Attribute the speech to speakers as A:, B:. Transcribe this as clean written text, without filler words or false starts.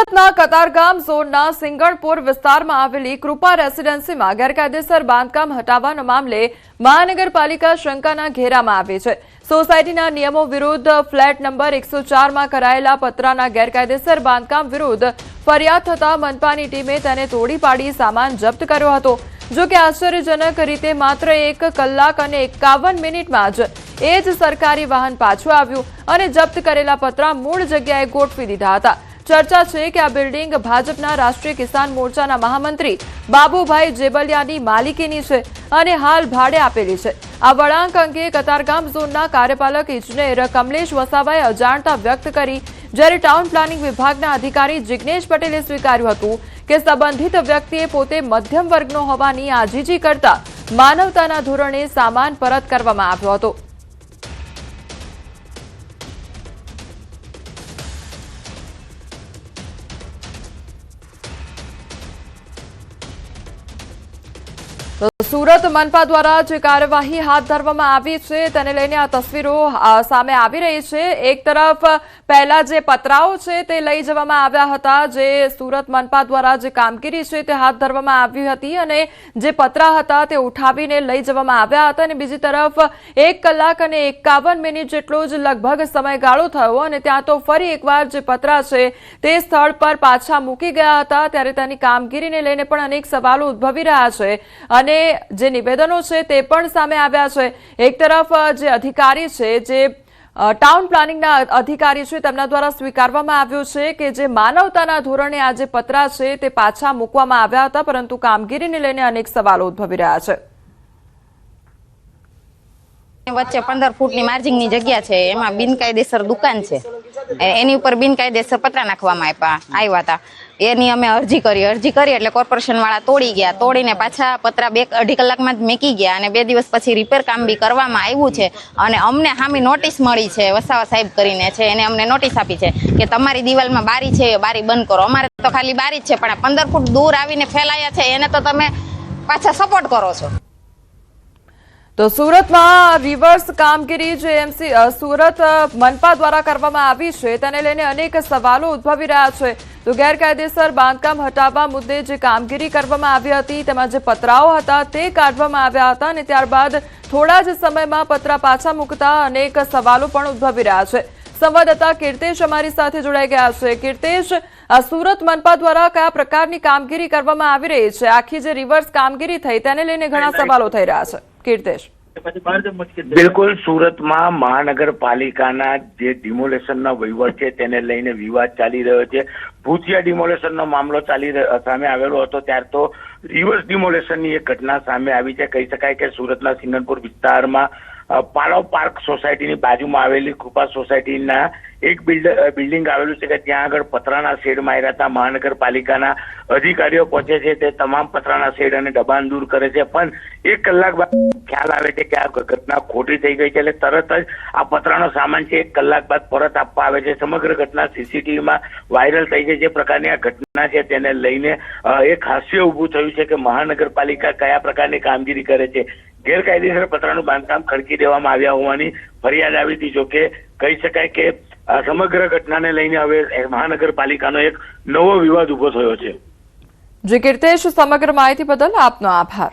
A: સુરતના કતારગામ ઝોનના સિંગણપુર વિસ્તારમાં આવેલી કૃપા રેસિડેન્સીમાં ગેરકાયદેસર બાંધકામ હટાવવાના મામલે મહાનગરપાલિકા શંકાના ઘેરામાં આવી છે। સોસાયટીના નિયમો વિરુદ્ધ ફ્લેટ નંબર 104માં કરાયેલા પતરાના ગેરકાયદેસર બાંધકામ વિરુદ્ધ ફરિયાદ થતા મનપાની ટીમે તેને તોડી પાડી સામાન જપ્ત કર્યો હતો। જો કે આશ્ચર્યજનક રીતે માત્ર 1 કલાક અને 51 મિનિટમાં જ એ જ સરકારી વાહન પાછું આવ્યું અને જપ્ત કરેલા પતરા મૂળ જગ્યાએ ગોઠવી દીધા હતા। चर्चा है कि आ बिल्डिंग भाजपा राष्ट्रीय किसान मोर्चा महामंत्री बाबूभाई जेबलियानी मालिकीनी छे अने हाल भाड़े आपेली छे। आ वळांक अंगे कतारगाम झोनना कार्यपालक इंजीनियर कमलेश वसावाए अजाणता व्यक्त करी, ज्यारे टाउन प्लानिंग विभागना अधिकारी जिग्नेश पटेले स्वीकार्युं हतुं के संबंधित व्यक्तिए पोते मध्यम वर्गनो होवानी आजीजी करता मानवताना धोरणे सामान परत करवामां आव्यो हतो। सूरत मनपा द्वारा जो कार्यवाही हाथ धरवामां आवी छे तेने लईने आ तस्वीरो सामे आवी रही छे। एक तरफ पहला जे पत्राओ छे ते लई जवामां आव्या हता, जे सूरत मनपा द्वारा जे कामगीरी छे ते हाथ धरवामां आवी हती अने जे पत्रा हता ते उठावीने लई जवामां आव्या हता अने बीजी तरफ 1 कलाक अने 51 मिनिट जेटलो ज लगभग समयगाळो थयो अने त्यां तो फरी एकवार जे पत्रा छे ते स्थळ पर पाछा मूकी गया हता। त्यारे तेनी कामगीरीने लईने पण अनेक सवालो उद्भवी रह्या छे अने जे निवेदनो छे ते पण सामे आव्या छे। एक तरफ जे अधिकारी छे, जे टाउन प्लानिंगना अधिकारी छे, तेमना द्वारा स्वीकारवामां आव्युं छे के जे मानवताना धोरणे आ जे पत्रा छे ते पाछा मूकवामां आव्या हता, परंतु कामगीरीने लईने अनेक सवालो उद्भवी रह्या छे।
B: वच्चे 15 फूटनी मार्जिंगनी जग्या छे, एमां बिनकायदेसर दुकान छे, एनी उपर बिनकायदेसर पत्रा नाखवामां आव्या हता। एनी अमे अरजी करी એટલે કોર્પોરેશન વાળા તોડી ગયા, તોડીને પાછા પતરા 2-2.5 કલાકમાં જ મેકી ગયા અને 2 દિવસ પછી રિપેર કામ બી કરવામાં આવ્યું છે અને અમને સામે નોટિસ મળી છે, વસાવા સાહેબ કરીને છે, એને અમને નોટિસ આપી છે કે તમારી દિવાલમાં બારી છે, બારી બંધ કરો। અમારે તો ખાલી બારી જ છે, પણ 15 ફૂટ દૂર આવીને ફેલાયા છે, એને તો તમે પાછા સપોર્ટ કરો છો।
A: तो सूरत में रिवर्स कामगीरी जो एमसी सूरत मनपा द्वारा करवामां आवी छे तेने लईने अनेक सवालों उद्भवी रह्या छे। तो गैरकायदेसर बांधकाम हटाववा मुद्दे जे कामगीरी करवामां आवी हती तेमां जे पत्राओ हता ते काढवामां आव्या हता अने त्यारबाद थोड़ा ज समयमां पत्रा पाछा मूकता अनेक सवालों पण उद्भवी रह्या छे। संवाददाता कीर्तेश अमारी साथे जोड़ाई गया छे। कीर्तेश, सूरत मनपा द्वारा कया प्रकारनी कामगीरी करवामां आवी रही छे? आखी जे रिवर्स कामगीरी थई तेने लईने घणा सवालों थई रह्या छे। कीर्तेश,
C: बिल्कुल सूरत में महानगरपालिकाना जे डिमोलेशन वहीवट है तेने लईने विवाद चाली रह्यो छे। भूतिया डिमोलेशन मामलो सामे आवेलो हतो, त्यार तो रिवर्स डिमोलेशन एक घटना सामे आवी छे। कही शकाय के सूरतना सिंगणपुर विस्तार में पालव पार्क सोसायटी बाजू में आवेली कृपा सोसायटी एक बिल्डिंग आवेलू है, त्या आगळ पतराना शेड मार्या था। महानगरपालिकाना अधिकारीओ पहुंचे छे, ते तमाम पतराना शेड अने दबाण दूर करे छे, पण 1 कलाक बाद ख्याल आवे छे के आ घटना खोटी थई गई छे, એટલે તરત જ આ પતરાનો સામાન છે 1 કલાક બાદ પરત આપવા આવે છે। સમગ્ર ઘટના સીસીટીવી માં વાયરલ થઈ છે। જે પ્રકારની આ ઘટના છે તેને લઈને એક હાસ્ય ઊભું થયું છે કે મહાનગરપાલિકા કયા પ્રકારની કામગીરી કરે છે। ગેરકાયદેસર પતરાનું બાંધકામ ખડકી દેવામાં આવ્યા હોવાની ફરિયાદ આવી હતી। જો કે કહી શકાય કે સમગ્ર ઘટનાને લઈને હવે મહાનગરપાલિકાનો એક નવો વિવાદ ઉભો થયો છે।
A: જી कीर्तेश, समग्र माहिती बदल आपनो आभार।